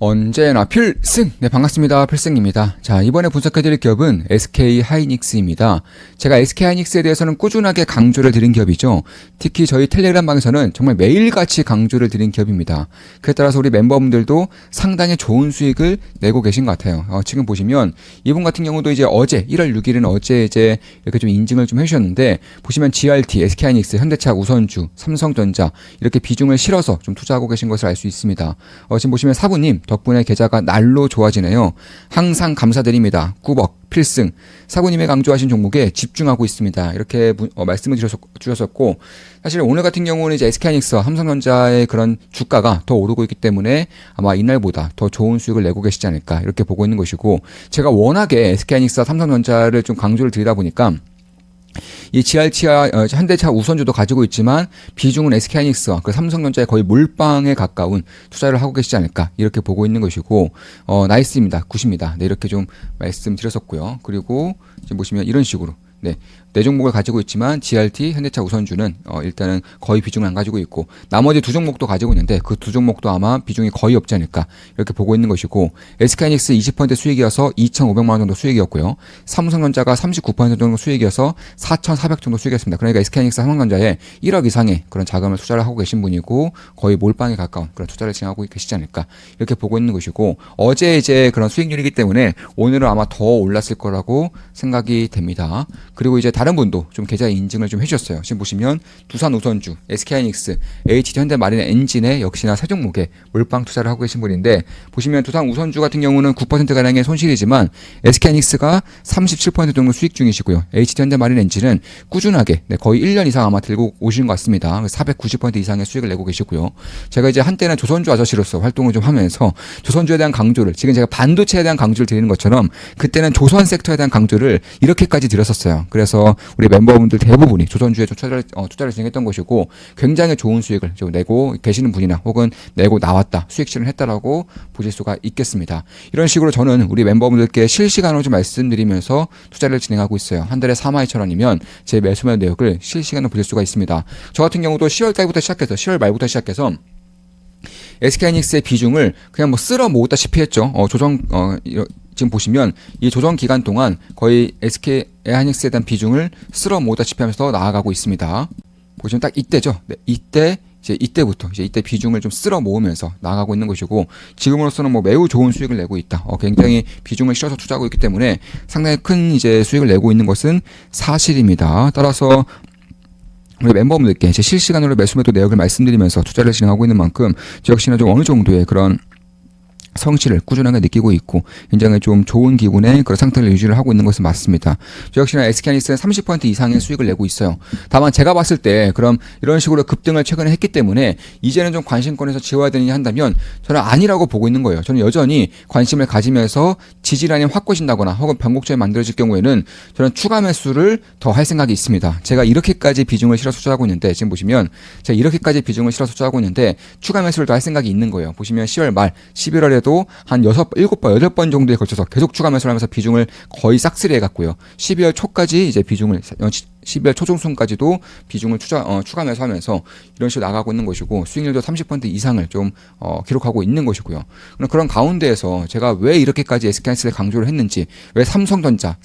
언제나 필승! 네, 반갑습니다. 필승입니다. 자, 이번에 분석해드릴 기업은 SK하이닉스입니다. 제가 SK하이닉스에 대해서는 꾸준하게 강조를 드린 기업이죠. 특히 저희 텔레그램 방에서는 정말 매일같이 강조를 드린 기업입니다. 그에 따라서 우리 멤버분들도 상당히 좋은 수익을 내고 계신 것 같아요. 지금 보시면 이분 같은 경우도 이제 어제 1월 6일은 어제 이제 이렇게 좀 인증을 좀 해주셨는데, 보시면 GRT, SK하이닉스, 현대차, 우선주, 삼성전자 이렇게 비중을 실어서 좀 투자하고 계신 것을 알 수 있습니다. 지금 보시면 사부님 덕분에 계좌가 날로 좋아지네요. 항상 감사드립니다. 꾸벅 필승. 사부님의 강조하신 종목에 집중하고 있습니다. 이렇게 말씀을 주셨었고, 사실 오늘 같은 경우는 이제 SK하이닉스와 삼성전자의 그런 주가가 더 오르고 있기 때문에 아마 이날보다 더 좋은 수익을 내고 계시지 않을까 이렇게 보고 있는 것이고, 제가 워낙에 SK하이닉스와 삼성전자를 좀 강조를 드리다 보니까 이 GRT와 현대차, 우선주도 가지고 있지만 비중은 SK하이닉스와 그 삼성전자의 거의 몰빵에 가까운 투자를 하고 계시지 않을까 이렇게 보고 있는 것이고, 나이스입니다. 굿입니다. 네, 이렇게 좀 말씀드렸었고요. 그리고 지금 보시면 이런 식으로 네 종목을 가지고 있지만 GRT, 현대차, 우선주는 일단은 거의 비중을 안 가지고 있고, 나머지 두 종목도 가지고 있는데 그 두 종목도 아마 비중이 거의 없지 않을까 이렇게 보고 있는 것이고, SK하이닉스 20% 수익이어서 2,500만 원 정도 수익이었고요. 삼성전자가 39% 정도 수익이어서 4,400 정도 수익이었습니다. 그러니까 SK하이닉스, 삼성전자에 1억 이상의 그런 자금을 투자를 하고 계신 분이고, 거의 몰빵에 가까운 그런 투자를 진행하고 계시지 않을까 이렇게 보고 있는 것이고, 어제 이제 그런 수익률이기 때문에 오늘은 아마 더 올랐을 거라고 생각이 됩니다. 그리고 이제 다른 분도 좀 계좌 인증을 좀 해주셨어요. 지금 보시면 두산 우선주, SK하이닉스, HT 현대마린 엔진에 역시나 세 종목에 몰빵 투자를 하고 계신 분인데, 보시면 두산 우선주 같은 경우는 9%가량의 손실이지만 SK하이닉스가 37% 정도 수익 중이시고요. HT 현대마린 엔진은 꾸준하게 거의 1년 이상 아마 들고 오신 것 같습니다. 490% 이상의 수익을 내고 계시고요. 제가 이제 한때는 조선주 아저씨로서 활동을 좀 하면서 조선주에 대한 강조를, 지금 제가 반도체에 대한 강조를 드리는 것처럼 그때는 조선 섹터에 대한 강조를 이렇게까지 드렸었어요. 그래서 우리 멤버분들 대부분이 조선주에 좀 투자를 진행했던 것이고, 굉장히 좋은 수익을 좀 내고 계시는 분이나 혹은 내고 나왔다, 수익 실현했다라고 보실 수가 있겠습니다. 이런 식으로 저는 우리 멤버분들께 실시간으로 좀 말씀드리면서 투자를 진행하고 있어요. 한 달에 42,000원이면 제 매수매 내역을 실시간으로 보실 수가 있습니다. 저 같은 경우도 10월 달부터 시작해서 10월 말부터 시작해서 SK하이닉스의 비중을 그냥 뭐 쓸어 모았다시피 했죠. 지금 보시면 이 조정 기간 동안 거의 SK하이닉스에 대한 비중을 쓸어 모았다시피 하면서 나아가고 있습니다. 보시면 딱 이때죠. 네, 이때부터 이때 비중을 좀 쓸어 모으면서 나아가고 있는 것이고, 지금으로서는 뭐 매우 좋은 수익을 내고 있다. 굉장히 비중을 실어서 투자하고 있기 때문에 상당히 큰 이제 수익을 내고 있는 것은 사실입니다. 따라서 우리 멤버분들께 제 실시간으로 매수매도 내역을 말씀드리면서 투자를 진행하고 있는 만큼 저 역시나 좀 어느 정도의 그런 성취를 꾸준하게 느끼고 있고, 굉장히 좀 좋은 기분의 그런 상태를 유지를 하고 있는 것은 맞습니다. 저 역시나 SK하이닉스는 30% 이상의 수익을 내고 있어요. 다만 제가 봤을 때 그럼 이런 식으로 급등을 최근에 했기 때문에 이제는 좀 관심권에서 지워야 되느냐 한다면 저는 아니라고 보고 있는 거예요. 저는 여전히 관심을 가지면서 지지라인이 확 꽂힌다거나 혹은 변곡점이 만들어질 경우에는 저는 추가 매수를 더 할 생각이 있습니다. 제가 이렇게까지 비중을 실어서 투자하고 있는데, 지금 보시면 제가 이렇게까지 비중을 실어서 투자하고 있는데 추가 매수를 더 할 생각이 있는 거예요. 보시면 10월 말, 11월에도 한 7번, 8번 정도에 걸쳐서 계속 추가 매수를 하면서 비중을 거의 싹쓸이 해갔고요. 12월 초까지 이제 비중을 12월 초중순까지도 비중을 추가 매수하면서 이런 식으로 나가고 있는 것이고, 수익률도 30% 이상을 좀 기록하고 있는 것이고요. 그런 가운데에서 제가 왜 이렇게까지 SK하이닉스를 강조를 했는지, 왜 삼성전자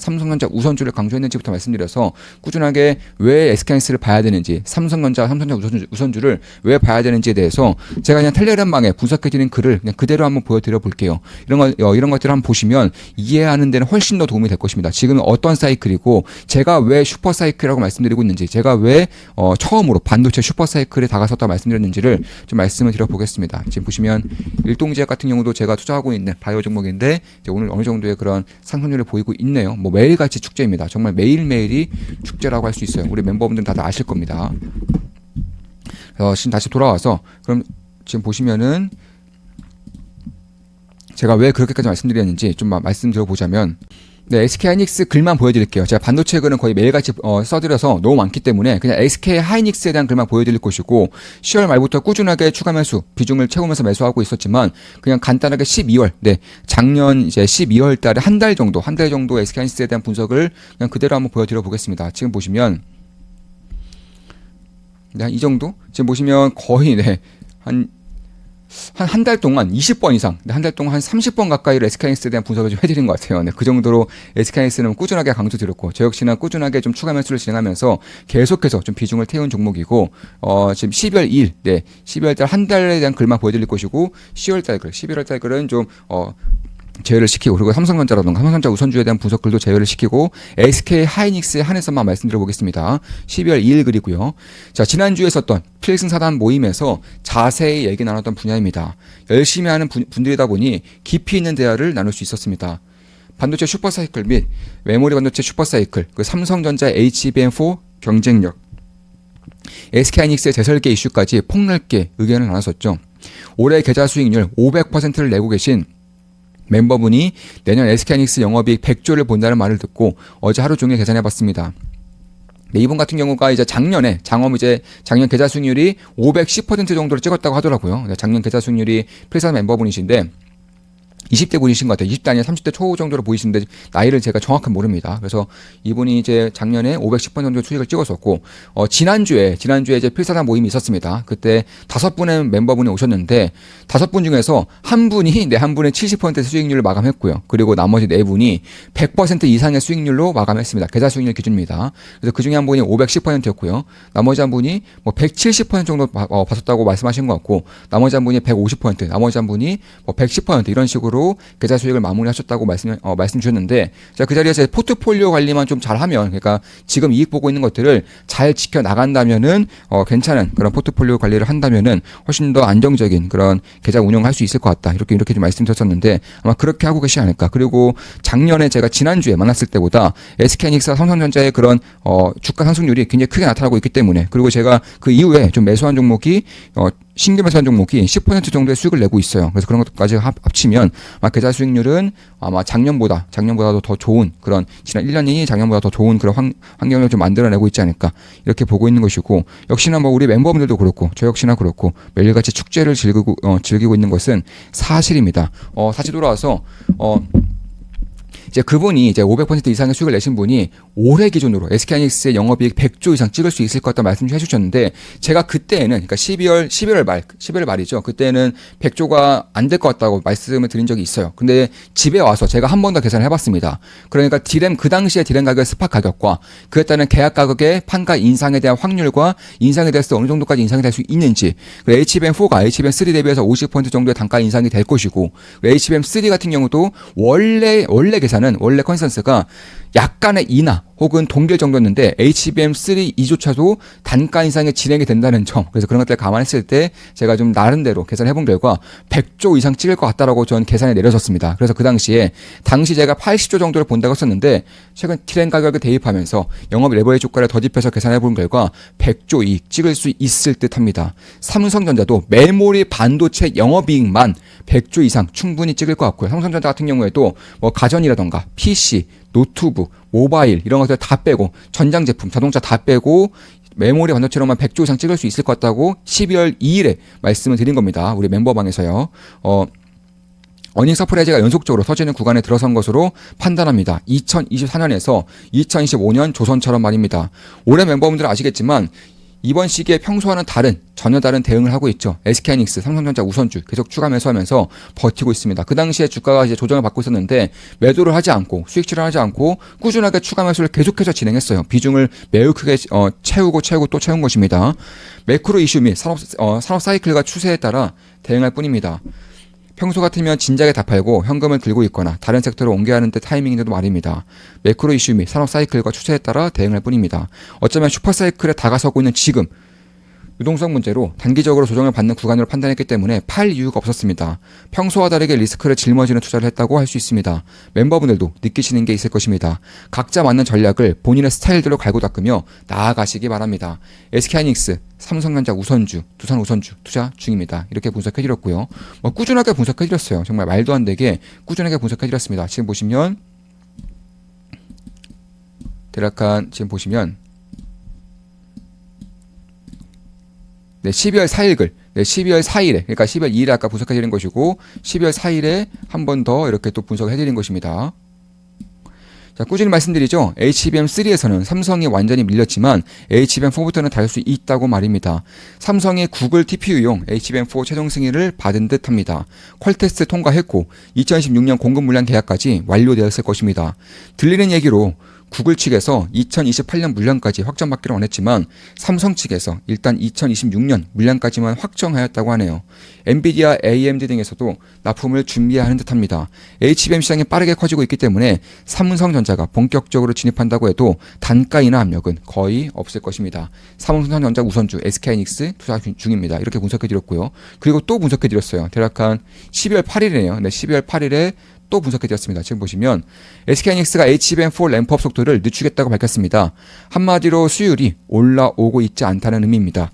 우선주를 강조했는지부터 말씀드려서 꾸준하게 왜 SK하이닉스를 봐야 되는지, 삼성전자 우선주를 왜 봐야 되는지에 대해서 제가 그냥 텔레그램방에 분석해드린 글을 그냥 그대로 한번 보여드려 볼게요. 이런 것들을 한번 보시면 이해하는 데는 훨씬 더 도움이 될 것입니다. 지금은 어떤 사이클이고, 제가 왜 슈퍼 사이클이라고 말씀드리고 있는지, 제가 왜 처음으로 반도체 슈퍼 사이클에 다가섰다고 말씀드렸는지를 좀 말씀을 드려보겠습니다. 지금 보시면 일동제약 같은 경우도 제가 투자하고 있는 바이오 종목인데 이제 오늘 어느 정도의 그런 상승률을 보이고 있네요. 뭐 매일같이 축제입니다. 정말 매일매일이 축제라고 할 수 있어요. 우리 멤버분들은 다들 아실 겁니다. 지금 다시 돌아와서 그럼 지금 보시면은 제가 왜 그렇게까지 말씀드렸는지 좀 말씀드려보자면, 네, SK하이닉스 글만 보여드릴게요. 제가 반도체 글은 거의 매일같이 써드려서 너무 많기 때문에 그냥 SK하이닉스에 대한 글만 보여드릴 것이고, 10월 말부터 꾸준하게 추가 매수 비중을 채우면서 매수하고 있었지만 그냥 간단하게 12월, 작년 이제 12월 달에 한 달 정도 SK하이닉스에 대한 분석을 그냥 그대로 한번 보여드려 보겠습니다. 지금 보시면 이 정도? 지금 보시면 거의 한 한 달 동안 20번 이상, 한 달 동안 한 30번 가까이를 SK하이닉스에 대한 분석을 좀 해드린 것 같아요. 네, 그 정도로 SK하이닉스는 꾸준하게 강조드렸고, 저 역시나 꾸준하게 좀 추가 매수를 진행하면서 계속해서 좀 비중을 태운 종목이고, 지금 12월 2일, 12월 달 한 달에 대한 글만 보여드릴 것이고, 10월 달 글, 11월 달 글은 좀, 제외를 시키고, 그리고 삼성전자라든가 삼성전자 우선주에 대한 분석글도 제외를 시키고 SK하이닉스에 한해서만 말씀드려 보겠습니다. 12월 2일 글이고요. 자, 지난주에 있었던 필승 사단 모임에서 자세히 얘기 나눴던 분야입니다. 열심히 하는 분들이다 보니 깊이 있는 대화를 나눌 수 있었습니다. 반도체 슈퍼사이클 및 메모리 반도체 슈퍼사이클, 그 삼성전자 HBM4 경쟁력, SK하이닉스의 재설계 이슈까지 폭넓게 의견을 나눴었죠. 올해 계좌 수익률 500%를 내고 계신 멤버분이 내년 SK하이닉스 영업이익 100조를 본다는 말을 듣고 어제 하루 종일 계산해봤습니다. 네, 이분 같은 경우가 이제 작년 계좌 수익률이 510% 정도를 찍었다고 하더라고요. 작년 계좌 수익률이 필사 멤버분이신데 20대 분이신 것 같아요. 20대 아니라 30대 초 정도로 보이시는데 나이를 제가 정확히 모릅니다. 그래서 이분이 이제 작년에 510% 정도 수익을 찍었었고, 지난주에 이제 필사단 모임이 있었습니다. 그때 5분의 멤버분이 오셨는데 5분 중에서 한 분의 70% 수익률을 마감했고요. 그리고 나머지 4분이 100% 이상의 수익률로 마감했습니다. 계좌 수익률 기준입니다. 그래서 그 중에 한 분이 510%였고요. 나머지 한 분이 뭐 170% 정도 봤었다고 말씀하신 것 같고, 나머지 한 분이 150%, 나머지 한 분이 뭐 110% 이런 식으로 계좌 수익을 마무리하셨다고 말씀 주셨는데, 자, 그 자리에서 포트폴리오 관리만 좀 잘하면, 그러니까 지금 이익 보고 있는 것들을 잘 지켜 나간다면은 괜찮은 그런 포트폴리오 관리를 한다면은 훨씬 더 안정적인 그런 계좌 운영을 할 수 있을 것 같다. 이렇게 좀 말씀드렸었는데 아마 그렇게 하고 계시지 않을까. 그리고 작년에 제가 지난주에 만났을 때보다 SK하이닉스와 삼성전자의 그런 주가 상승률이 굉장히 크게 나타나고 있기 때문에, 그리고 제가 그 이후에 좀 매수한 종목이 신규 매수한 종목이 10% 정도의 수익을 내고 있어요. 그래서 그런 것까지 합치면 아마 계좌 수익률은 아마 작년보다도 더 좋은 그런, 지난 1년이 작년보다 더 좋은 그런 환경을 좀 만들어내고 있지 않을까, 이렇게 보고 있는 것이고, 역시나 뭐 우리 멤버분들도 그렇고 저 역시나 그렇고 매일같이 축제를 즐기고 있는 것은 사실입니다. 다시 돌아와서 이제 그분이 이제 500% 이상의 수익을 내신 분이 올해 기준으로 SK하이닉스의 영업이익 100조 이상 찍을 수 있을 것 같다 말씀 좀 해주셨는데, 제가 그때는, 그러니까 11월 말이죠. 그때는 100조가 안 될 것 같다고 말씀을 드린 적이 있어요. 근데 집에 와서 제가 한 번 더 계산을 해봤습니다. 그러니까 그 당시에 디램 가격, 스팟 가격과 그에 따른 계약 가격의 판가 인상에 대한 확률과 인상이 됐을 때 어느 정도까지 인상이 될 수 있는지, HBM4가 HBM3 대비해서 50% 정도의 단가 인상이 될 것이고, HBM3 같은 경우도 원래 컨센서스가 약간의 인하 혹은 동결 정도였는데 HBM3 이조차도 단가 인상이 진행이 된다는 점, 그래서 그런 것들을 감안했을 때 제가 좀 나름대로 계산해본 결과 100조 이상 찍을 것 같다라고 전 계산에 내려졌습니다. 그래서 그 당시 제가 80조 정도를 본다고 했었는데, 최근 디램 가격을 대입하면서 영업 레버리지 효과를 더집혀서 계산해본 결과 100조 이익 찍을 수 있을 듯합니다. 삼성전자도 메모리 반도체 영업이익만 100조 이상 충분히 찍을 것 같고요. 삼성전자 같은 경우에도 뭐 가전이라던가 PC, 노트북, 모바일 이런 것들 다 빼고, 전장 제품, 자동차 다 빼고 메모리 반도체로만 100조 이상 찍을 수 있을 것 같다고 12월 2일에 말씀을 드린 겁니다. 우리 멤버방에서요. 어닝 서프라이즈가 연속적으로 터지는 구간에 들어선 것으로 판단합니다. 2024년에서 2025년 조선처럼 말입니다. 올해 멤버분들은 아시겠지만 이번 시기에 평소와는 전혀 다른 대응을 하고 있죠. SK하이닉스, 삼성전자 우선주 계속 추가 매수하면서 버티고 있습니다. 그 당시에 주가가 이제 조정을 받고 있었는데 매도를 하지 않고 수익 실현하지 않고 꾸준하게 추가 매수를 계속해서 진행했어요. 비중을 매우 크게 채우고 또 채운 것입니다. 매크로 이슈 및 산업 사이클과 추세에 따라 대응할 뿐입니다. 평소 같으면 진작에 다 팔고 현금을 들고 있거나 다른 섹터로 옮겨야 하는 데 타이밍인데도 말입니다. 매크로 이슈 및 산업 사이클과 추세에 따라 대응할 뿐입니다. 어쩌면 슈퍼 사이클에 다가서고 있는 지금 유동성 문제로 단기적으로 조정을 받는 구간으로 판단했기 때문에 팔 이유가 없었습니다. 평소와 다르게 리스크를 짊어지는 투자를 했다고 할 수 있습니다. 멤버분들도 느끼시는 게 있을 것입니다. 각자 맞는 전략을 본인의 스타일대로 갈고 닦으며 나아가시기 바랍니다. SK하이닉스, 삼성전자 우선주, 두산 우선주 투자 중입니다. 이렇게 분석해드렸고요. 꾸준하게 분석해드렸어요. 정말 말도 안 되게 꾸준하게 분석해드렸습니다. 지금 보시면 대략 지금 보시면 12월 4일 글, 12월 4일에, 그러니까 12월 2일에 아까 분석해드린 것이고 12월 4일에 한 번 더 이렇게 또 분석을 해드린 것입니다. 자, 꾸준히 말씀드리죠. HBM3에서는 삼성이 완전히 밀렸지만 HBM4부터는 다를 수 있다고 말입니다. 삼성이 구글 TPU용 HBM4 최종 승인을 받은 듯합니다. 퀄테스트 통과했고 2026년 공급 물량 계약까지 완료되었을 것입니다. 들리는 얘기로 구글 측에서 2028년 물량까지 확정받기를 원했지만 삼성 측에서 일단 2026년 물량까지만 확정하였다고 하네요. 엔비디아, AMD 등에서도 납품을 준비하는 듯합니다. HBM 시장이 빠르게 커지고 있기 때문에 삼성전자가 본격적으로 진입한다고 해도 단가 인하 압력은 거의 없을 것입니다. 삼성전자 우선주 SK하이닉스 투자 중입니다. 이렇게 분석해드렸고요. 그리고 또 분석해드렸어요. 대략 한 12월 8일이네요. 네, 12월 8일에 또 분석해드렸습니다. 지금 보시면 SK하이닉스가 HBM4 램프업 속도를 늦추겠다고 밝혔습니다. 한마디로 수율이 올라오고 있지 않다는 의미입니다.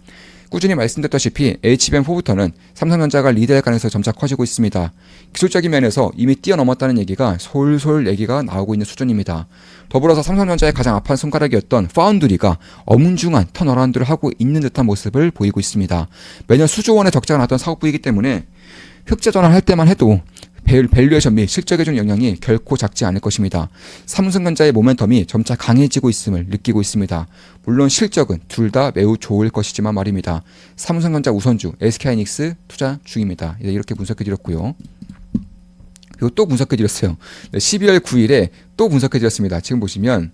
꾸준히 말씀드렸다시피 HBM4부터는 삼성전자가 리드할 가능성이 점차 커지고 있습니다. 기술적인 면에서 이미 뛰어넘었다는 얘기가 솔솔 얘기가 나오고 있는 수준입니다. 더불어서 삼성전자의 가장 아픈 손가락이었던 파운드리가 엄중한 턴어라운드를 하고 있는 듯한 모습을 보이고 있습니다. 매년 수조 원의 적자가 났던 사업부이기 때문에 흑자 전환할 때만 해도 밸류에이션 및 실적에 준 영향이 결코 작지 않을 것입니다. 삼성전자의 모멘텀이 점차 강해지고 있음을 느끼고 있습니다. 물론 실적은 둘 다 매우 좋을 것이지만 말입니다. 삼성전자 우선주 SK하이닉스 투자 중입니다. 이렇게 분석해드렸고요. 그리고 또 분석해드렸어요. 12월 9일에 또 분석해드렸습니다. 지금 보시면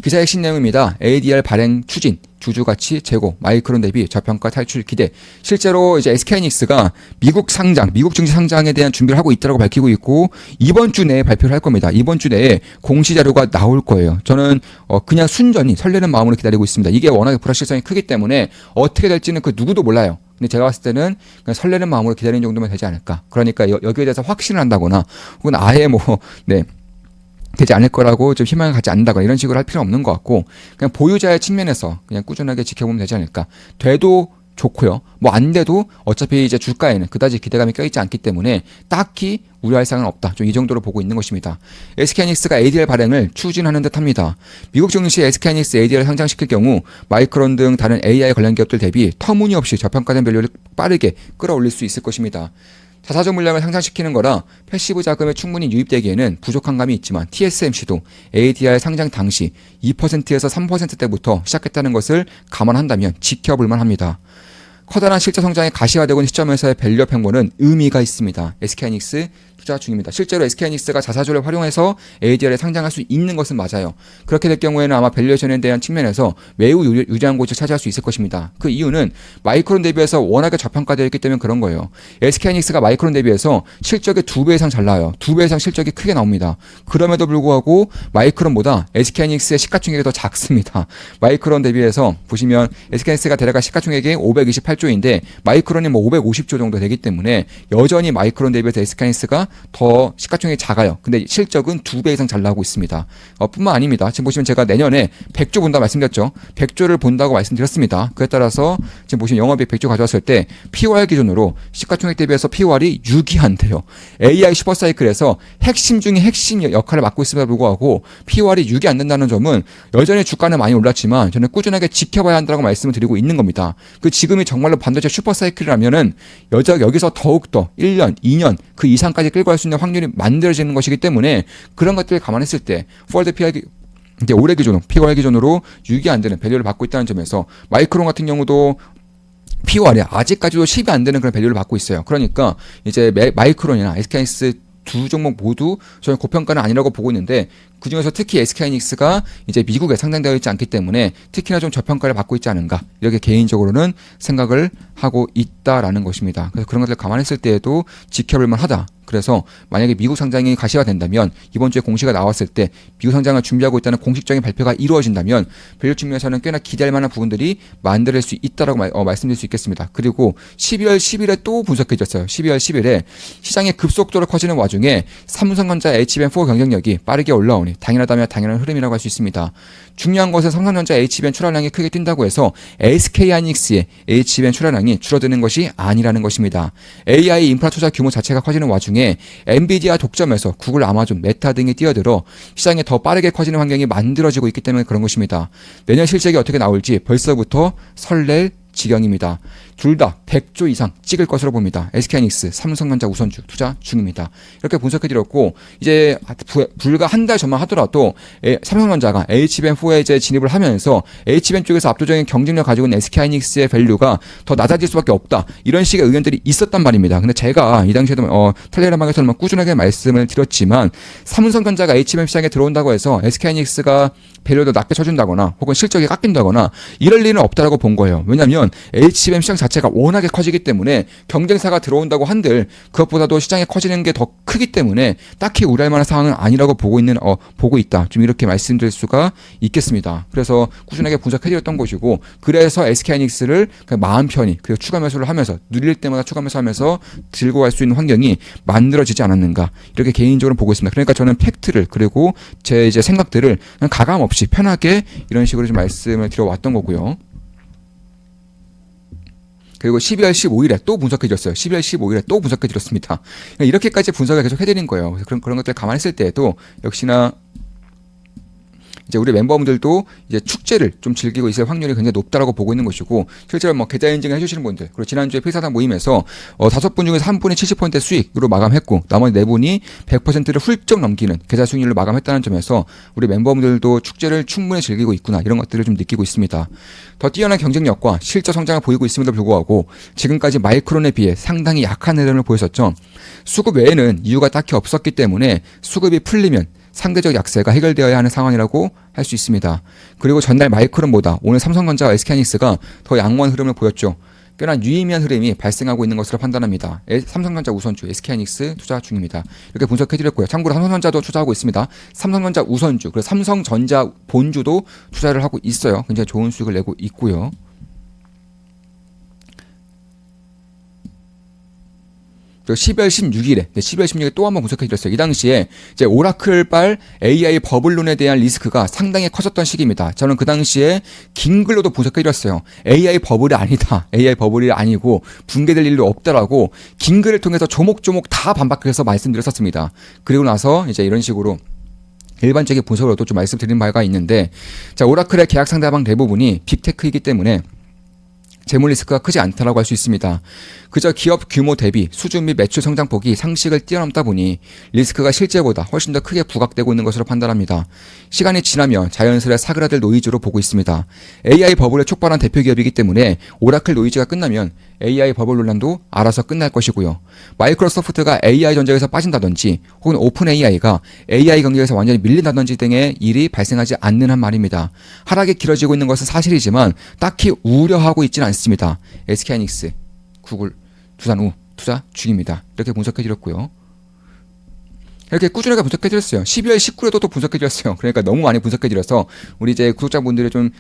기사 핵심 내용입니다. ADR 발행 추진, 주주가치 제고, 마이크론 대비 저평가 탈출 기대. 실제로 이제 SK하이닉스가 미국 증시 상장에 대한 준비를 하고 있다고 밝히고 있고 이번 주 내에 발표를 할 겁니다. 이번 주 내에 공시 자료가 나올 거예요. 저는 그냥 순전히 설레는 마음으로 기다리고 있습니다. 이게 워낙에 불확실성이 크기 때문에 어떻게 될지는 그 누구도 몰라요. 근데 제가 봤을 때는 그냥 설레는 마음으로 기다리는 정도면 되지 않을까. 그러니까 여기에 대해서 확신을 한다거나 혹은 아예 되지 않을 거라고 좀 희망을 갖지 않는다거나 이런 식으로 할 필요는 없는 것 같고 그냥 보유자의 측면에서 그냥 꾸준하게 지켜보면 되지 않을까. 돼도 좋고요. 뭐 안 돼도 어차피 이제 주가에는 그다지 기대감이 껴있지 않기 때문에 딱히 우려할 사항은 없다. 좀 이 정도로 보고 있는 것입니다. SK하이닉스가 ADR 발행을 추진하는 듯합니다. 미국 증시에 SK하이닉스 ADR을 상장시킬 경우 마이크론 등 다른 AI 관련 기업들 대비 터무니없이 저평가된 밸류를 빠르게 끌어올릴 수 있을 것입니다. 자사주 물량을 상장시키는 거라 패시브 자금에 충분히 유입되기에는 부족한 감이 있지만 TSMC도 ADR 상장 당시 2%에서 3%대부터 시작했다는 것을 감안한다면 지켜볼만 합니다. 커다란 실적 성장이 가시화되고 있는 시점에서의 밸류업 행보는 의미가 있습니다. SK하이닉스 투자 중입니다. 실제로 SK하이닉스가 자사주를 활용해서 ADR에 상장할 수 있는 것은 맞아요. 그렇게 될 경우에는 아마 밸류에이션에 대한 측면에서 매우 유리한 곳을 차지할 수 있을 것입니다. 그 이유는 마이크론 대비해서 워낙에 저평가되어 있기 때문에 그런 거예요. SK하이닉스가 마이크론 대비해서 실적의 2배 이상 잘 나와요. 2배 이상 실적이 크게 나옵니다. 그럼에도 불구하고 마이크론보다 SK하이닉스의 시가총액이 더 작습니다. 마이크론 대비해서 보시면 SK하이닉스가 대략 시가총액이 528조인데 마이크론이 550조 정도 되기 때문에 여전히 마이크론 대비해서 SK하이닉스가 더 시가총액이 작아요. 근데 실적은 2배 이상 잘 나오고 있습니다. 뿐만 아닙니다. 지금 보시면 제가 내년에 100조 본다 말씀드렸죠. 100조를 본다고 말씀드렸습니다. 그에 따라서 지금 보시면 영업이익 100조 가져왔을 때 POR 기준으로 시가총액 대비해서 POR이 6이 안 돼요. AI 슈퍼사이클에서 핵심 중에 핵심 역할을 맡고 있음에도 불구하고 POR이 6이 안 된다는 점은 여전히 주가는 많이 올랐지만 저는 꾸준하게 지켜봐야 한다고 말씀을 드리고 있는 겁니다. 그 지금이 정말로 반도체 슈퍼사이클이라면은 여기서 더욱더 1년, 2년 그 이상까지 끌고 갈 수 있는 확률이 만들어지는 것이기 때문에 그런 것들을 감안했을 때 포워드 이제 올해 기준으로 POR 기준으로 6이 안 되는 밸류를 받고 있다는 점에서 마이크론 같은 경우도 POR이 아직까지도 10이 안 되는 그런 밸류를 받고 있어요. 그러니까 이제 마이크론이나 SK하이닉스 두 종목 모두 저는 고평가는 아니라고 보고 있는데 그중에서 특히 SK하이닉스가 이제 미국에 상장되어 있지 않기 때문에 특히나 좀 저평가를 받고 있지 않은가 이렇게 개인적으로는 생각을 하고 있다라는 것입니다. 그래서 그런 것들을 감안했을 때에도 지켜볼 만하다. 그래서 만약에 미국 상장이 가시화된다면 이번 주에 공시가 나왔을 때 미국 상장을 준비하고 있다는 공식적인 발표가 이루어진다면 밸류 측면에서는 꽤나 기대할 만한 부분들이 만들어질 수 있다라고 말씀드릴 수 있겠습니다. 그리고 12월 10일에 또 분석해줬어요. 12월 10일에 시장의 급속도로 커지는 와중에 삼성전자 HBM4 경쟁력이 빠르게 올라오니 당연하다면 당연한 흐름이라고 할 수 있습니다. 중요한 것은 삼성전자 HBM 출하량이 크게 뛴다고 해서 SK하이닉스의 HBM 출하량이 줄어드는 것이 아니라는 것입니다. AI 인프라 투자 규모 자체가 커지는 와중에 엔비디아 독점에서 구글, 아마존, 메타 등이 뛰어들어 시장에 더 빠르게 커지는 환경이 만들어지고 있기 때문에 그런 것입니다. 내년 실적이 어떻게 나올지 벌써부터 설렐 지경입니다. 둘 다 100조 이상 찍을 것으로 봅니다. SK하이닉스, 삼성전자 우선주 투자 중입니다. 이렇게 분석해드렸고 이제 불과 한 달 전만 하더라도 삼성전자가 HBM4에 이제 진입을 하면서 HBM 쪽에서 압도적인 경쟁력 가지고 있는 SK하이닉스의 밸류가 더 낮아질 수밖에 없다. 이런 식의 의견들이 있었단 말입니다. 근데 제가 이 당시에도 텔레그램방에서는 꾸준하게 말씀을 드렸지만 삼성전자가 HBM 시장에 들어온다고 해서 SK하이닉스가 밸류도 낮게 쳐준다거나 혹은 실적이 깎인다거나 이럴 일은 없다라고 본 거예요. 왜냐하면 HBM 시장 자체가 워낙에 커지기 때문에 경쟁사가 들어온다고 한들 그것보다도 시장이 커지는 게 더 크기 때문에 딱히 우려할 만한 상황은 아니라고 보고 있다. 좀 이렇게 말씀드릴 수가 있겠습니다. 그래서 꾸준하게 분석해드렸던 것이고 그래서 SK하이닉스를 마음 편히 그리고 추가 매수를 하면서 누릴 때마다 추가 매수하면서 들고 갈 수 있는 환경이 만들어지지 않았는가 이렇게 개인적으로 보고 있습니다. 그러니까 저는 팩트를 그리고 제 이제 생각들을 가감 없이 편하게 이런 식으로 좀 말씀을 드려왔던 거고요. 그리고 12월 15일에 또 분석해드렸어요. 12월 15일에 또 분석해드렸습니다. 이렇게까지 분석을 계속 해드린 거예요. 그래서 그런 것들 감안했을 때에도 역시나 이제 우리 멤버분들도 이제 축제를 좀 즐기고 있을 확률이 굉장히 높다라고 보고 있는 것이고 실제로 계좌 인증을 해주시는 분들 그리고 지난주에 필사단 모임에서 5분 중에서 1분이 70% 수익으로 마감했고 나머지 4분이 100%를 훌쩍 넘기는 계좌 수익률로 마감했다는 점에서 우리 멤버분들도 축제를 충분히 즐기고 있구나 이런 것들을 좀 느끼고 있습니다. 더 뛰어난 경쟁력과 실적 성장을 보이고 있음에도 불구하고 지금까지 마이크론에 비해 상당히 약한 흐름을 보였었죠. 수급 외에는 이유가 딱히 없었기 때문에 수급이 풀리면 상대적 약세가 해결되어야 하는 상황이라고 할 수 있습니다. 그리고 전날 마이크론보다 오늘 삼성전자와 SK하이닉스가 더 양호한 흐름을 보였죠. 꽤나 유의미한 흐름이 발생하고 있는 것으로 판단합니다. 삼성전자 우선주, SK하이닉스 투자 중입니다. 이렇게 분석해드렸고요. 참고로 삼성전자도 투자하고 있습니다. 삼성전자 우선주, 그리고 삼성전자 본주도 투자를 하고 있어요. 굉장히 좋은 수익을 내고 있고요. 그리고 12월 16일에 또 한번 분석해드렸어요. 이 당시에 이제 오라클발 AI 버블론에 대한 리스크가 상당히 커졌던 시기입니다. 저는 그 당시에 긴 글로도 분석해드렸어요. AI 버블이 아니다. AI 버블이 아니고 붕괴될 일도 없다라고 긴 글을 통해서 조목조목 다 반박해서 말씀드렸었습니다. 그리고 나서 이제 이런 식으로 일반적인 분석으로도 좀 말씀드린 바가 있는데 자, 오라클의 계약 상대방 대부분이 빅테크이기 때문에 재물 리스크가 크지 않다라고 할 수 있습니다. 그저 기업 규모 대비 수준 및 매출 성장폭이 상식을 뛰어넘다 보니 리스크가 실제보다 훨씬 더 크게 부각되고 있는 것으로 판단합니다. 시간이 지나면 자연스레 사그라들 노이즈로 보고 있습니다. AI 버블을 촉발한 대표 기업이기 때문에 오라클 노이즈가 끝나면 AI 버블 논란도 알아서 끝날 것이고요. 마이크로소프트가 AI 전쟁에서 빠진다든지 혹은 오픈 AI가 AI 경쟁에서 완전히 밀린다든지 등의 일이 발생하지 않는 한 말입니다. 하락이 길어지고 있는 것은 사실이지만 딱히 우려하고 있지는 않습니다. SK하이닉스, 구글, 두산 우 투자 중입니다. 이렇게 분석해드렸고요. 이렇게 꾸준하게 분석해드렸어요. 12월 19일에도 또 분석해드렸어요. 그러니까 너무 많이 분석해드려서 우리 이제 구독자분들이 좀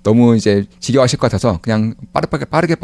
너무 이제 지겨워하실 것 같아서 그냥 빠르게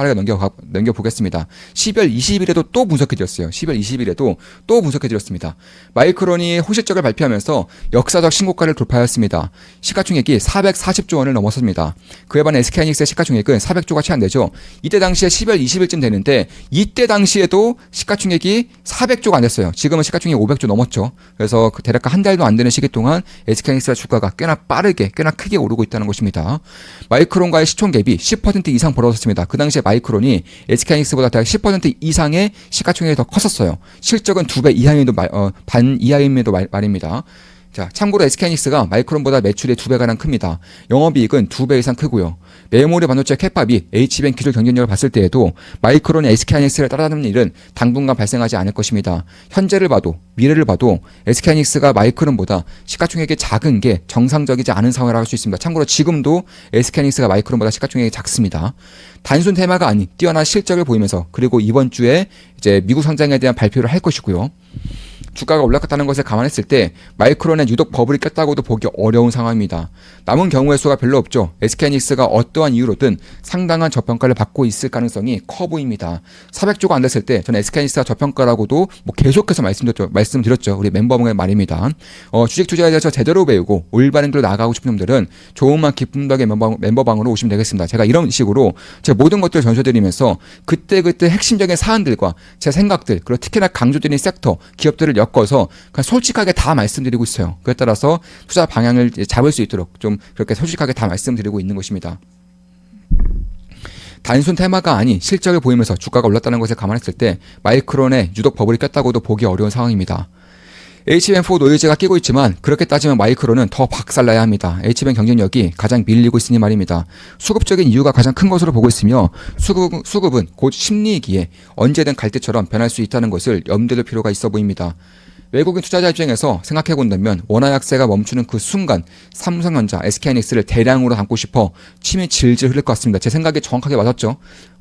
넘겨보겠습니다. 12월 20일에도 또 분석해드렸어요. 12월 20일에도 또 분석해드렸습니다. 마이크론이 호실적을 발표하면서 역사적 신고가를 돌파하였습니다. 시가총액이 440조 원을 넘었습니다. 그에 반해 SK하이닉스의 시가총액은 400조가 채 안 되죠. 이때 당시에 12월 20일쯤 되는데 이때 당시에도 시가총액이 400조가 안 됐어요. 지금은 시가총액이 500조 넘었죠. 그래서 대략 한 달도 안 되는 시기 동안 SK하이닉스의 주가가 꽤나 크게 오르고 있다는 것입니다. 마이크론과의 시총 갭이 10% 이상 벌어졌습니다. 그 당시에 마이크론이 SK하이닉스보다 대략 10% 이상의 시가총액이 더 컸었어요. 실적은 2배 이하임에도 반 이하임에도 말입니다. 자, 참고로 SK하이닉스가 마이크론보다 매출이 2배가량 큽니다. 영업이익은 2배 이상 크고요. 메모리 반도체 캡밥이 HBM 기술 경쟁력을 봤을 때에도 마이크론이 SK하이닉스를 따라잡는 일은 당분간 발생하지 않을 것입니다. 현재를 봐도 미래를 봐도 SK하이닉스가 마이크론보다 시가총액이 작은 게 정상적이지 않은 상황이라고 할 수 있습니다. 참고로 지금도 SK하이닉스가 마이크론보다 시가총액이 작습니다. 단순 테마가 아닌 뛰어난 실적을 보이면서 그리고 이번 주에 이제 미국 상장에 대한 발표를 할 것이고요. 주가가 올라갔다는 것을 감안했을 때 마이크론에 유독 버블이 꼈다고도 보기 어려운 상황입니다. 남은 경우의 수가 별로 없죠. SK하이닉스가 어떠한 이유로든 상당한 저평가를 받고 있을 가능성이 커 보입니다. 400조가 안 됐을 때 저는 SK하이닉스가 저평가라고도 계속해서 말씀드렸죠. 우리 멤버분의 말입니다. 주식 투자에 대해서 제대로 배우고 올바른 길로 나가고 싶은 분들은 좋은만 기쁨 덕의 멤버방으로 오시면 되겠습니다. 제가 이런 식으로 제 모든 것들을 전수드리면서 그때그때 핵심적인 사안들과 제 생각들 그리고 특히나 강조드린 섹터, 기업들을 엮어서 그냥 솔직하게 다 말씀드리고 있어요. 그에 따라서 투자 방향을 잡을 수 있도록 좀 그렇게 솔직하게 다 말씀드리고 있는 것입니다. 단순 테마가 아닌 실적을 보이면서 주가가 올랐다는 것을 감안했을 때 마이크론에 유독 버블이 꼈다고도 보기 어려운 상황입니다. HBM4 노이즈가 끼고 있지만 그렇게 따지면 마이크론은 더 박살나야 합니다. HBM 경쟁력이 가장 밀리고 있으니 말입니다. 수급적인 이유가 가장 큰 것으로 보고 있으며 수급은 곧 심리이기에 언제든 갈대처럼 변할 수 있다는 것을 염두에 둘 필요가 있어 보입니다. 외국인 투자자 입장에서 생각해 본다면 원화 약세가 멈추는 그 순간 삼성전자, SK하이닉스를 대량으로 담고 싶어 침이 질질 흘릴 것 같습니다. 제 생각에 정확하게 맞았죠.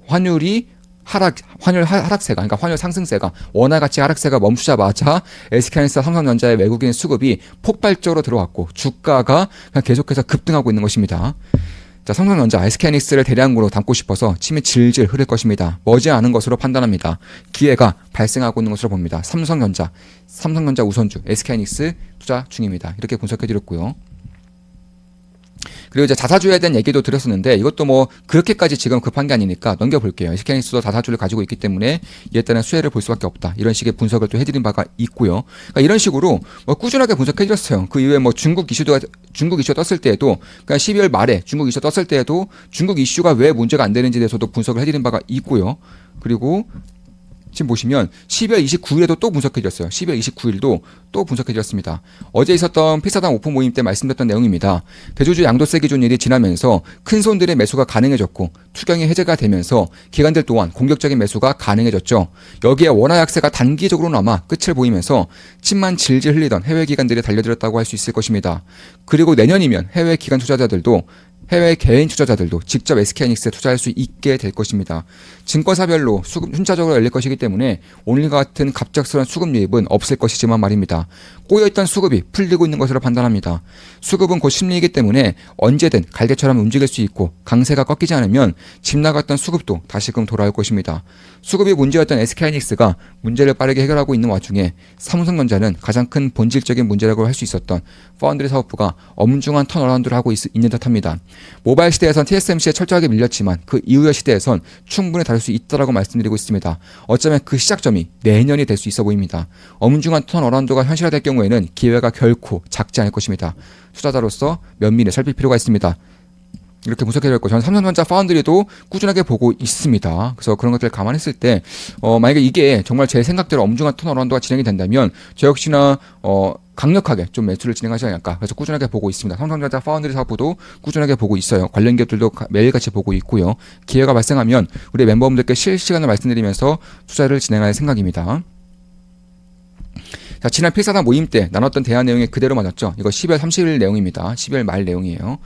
환율 하락세가, 그러니까 환율 상승세가, 원화 가치 하락세가 멈추자마자 SK하이닉스와 삼성전자의 외국인 수급이 폭발적으로 들어왔고 주가가 그냥 계속해서 급등하고 있는 것입니다. 자, 삼성전자, SK하이닉스를 대량으로 담고 싶어서 침이 질질 흐를 것입니다. 머지않은 것으로 판단합니다. 기회가 발생하고 있는 것으로 봅니다. 삼성전자 우선주, SK하이닉스 투자 중입니다. 이렇게 분석해드렸고요. 그리고 이제 자사주에 대한 얘기도 드렸었는데 이것도 뭐 그렇게까지 지금 급한 게 아니니까 넘겨볼게요. SK하이닉스도 자사주를 가지고 있기 때문에 이에 따른 수혜를 볼 수밖에 없다. 이런 식의 분석을 또 해드린 바가 있고요. 그러니까 이런 식으로 뭐 꾸준하게 분석해드렸어요. 그 이후에 뭐 중국 이슈가 떴을 때에도, 그러니까 12월 말에 중국 이슈 떴을 때에도 중국 이슈가 왜 문제가 안 되는지에 대해서도 분석을 해드린 바가 있고요. 그리고 지금 보시면 12월 29일에도 또 분석해드렸어요. 12월 29일도 또 분석해드렸습니다. 어제 있었던 필사단 오픈 모임 때 말씀드렸던 내용입니다. 대주주 양도세 기준일이 지나면서 큰 손들의 매수가 가능해졌고 투경이 해제가 되면서 기관들 또한 공격적인 매수가 가능해졌죠. 여기에 원화 약세가 단기적으로나마 끝을 보이면서 침만 질질 흘리던 해외 기관들이 달려들었다고 할 수 있을 것입니다. 그리고 내년이면 해외 기관 투자자들도 해외 개인 투자자들도 직접 SK하이닉스에 투자할 수 있게 될 것입니다. 증권사별로 수급 순차적으로 열릴 것이기 때문에 오늘과 같은 갑작스러운 수급 유입은 없을 것이지만 말입니다. 꼬여있던 수급이 풀리고 있는 것으로 판단합니다. 수급은 곧 심리이기 때문에 언제든 갈대처럼 움직일 수 있고 강세가 꺾이지 않으면 집 나갔던 수급도 다시금 돌아올 것입니다. 수급이 문제였던 SK하이닉스가 문제를 빠르게 해결하고 있는 와중에 삼성전자는 가장 큰 본질적인 문제라고 할 수 있었던 파운드리 사업부가 엄중한 턴어라운드를 하고 있는 듯합니다. 모바일 시대에선 TSMC에 철저하게 밀렸지만 그 이후의 시대에선 충분히 다를 수 있다고 말씀드리고 있습니다. 어쩌면 그 시작점이 내년이 될 수 있어 보입니다. 엄중한 턴어라운드가 현실화될 경우에는 기회가 결코 작지 않을 것입니다. 투자자로서 면밀히 살필 필요가 있습니다. 이렇게 분석해드렸고, 저는 삼성전자 파운드리도 꾸준하게 보고 있습니다. 그래서 그런 것들을 감안했을 때 만약에 이게 정말 제 생각대로 엄중한 턴어라운드가 진행이 된다면 저 역시나 강력하게 좀 매수를 진행하지 않을까. 그래서 꾸준하게 보고 있습니다. 삼성전자 파운드리 사업부도 꾸준하게 보고 있어요. 관련 기업들도 매일같이 보고 있고요. 기회가 발생하면 우리 멤버분들께 실시간으로 말씀드리면서 투자를 진행할 생각입니다. 자, 지난 필사단 모임 때 나눴던 대화 내용이 그대로 맞았죠. 이거 12월 30일 내용입니다. 12월 말 내용이에요.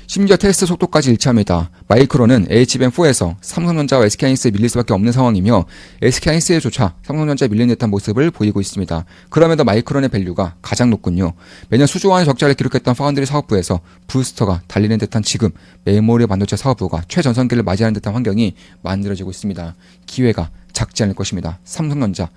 심지어 테스트 속도까지 일치합니다. 마이크론은 HBM4에서 삼성전자와 SK하이닉스에 밀릴 수밖에 없는 상황이며 SK하이닉스에조차 삼성전자에 밀린 듯한 모습을 보이고 있습니다. 그럼에도 마이크론의 밸류가 가장 높군요. 매년 수조 원의 적자를 기록했던 파운드리 사업부에서 부스터가 달리는 듯한 지금 메모리 반도체 사업부가 최전성기를 맞이하는 듯한 환경이 만들어지고 있습니다. 기회가 작지 않을 것입니다. 삼성전자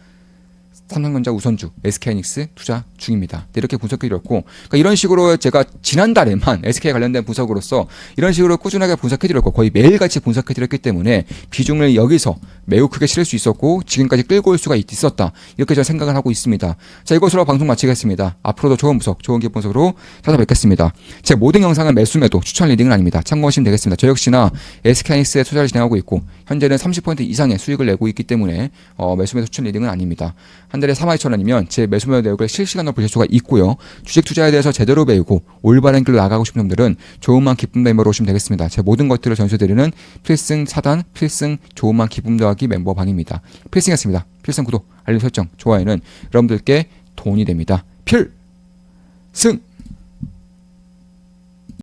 우선주 SK하이닉스 투자 중입니다. 이렇게 분석해드렸고, 그러니까 이런 식으로 제가 지난달에만 SK 관련된 분석으로서 이런 식으로 꾸준하게 분석해드렸고 거의 매일같이 분석해드렸기 때문에 비중을 여기서 매우 크게 실을 수 있었고 지금까지 끌고 올 수가 있었다. 이렇게 저는 생각을 하고 있습니다. 자, 이것으로 방송 마치겠습니다. 앞으로도 좋은 분석, 좋은 기업 분석으로 찾아뵙겠습니다. 제 모든 영상은 매수매도 추천 리딩은 아닙니다. 참고하시면 되겠습니다. 저 역시나 SK하이닉스에 투자를 진행하고 있고 현재는 30% 이상의 수익을 내고 있기 때문에 매수매도 추천 리딩은 아닙니다. 한 달에 42,000원이면 제 매수매도 내역을 실시간으로 보실 수가 있고요. 주식 투자에 대해서 제대로 배우고 올바른 길로 나가고 싶은 분들은 좋은만 기쁨 멤버로 오시면 되겠습니다. 제 모든 것들을 전수드리는 필승 차단, 필승 좋은만 기쁨 더하기 멤버 방입니다. 필승이었습니다. 필승 구독, 알림 설정, 좋아요는 여러분들께 돈이 됩니다. 필승!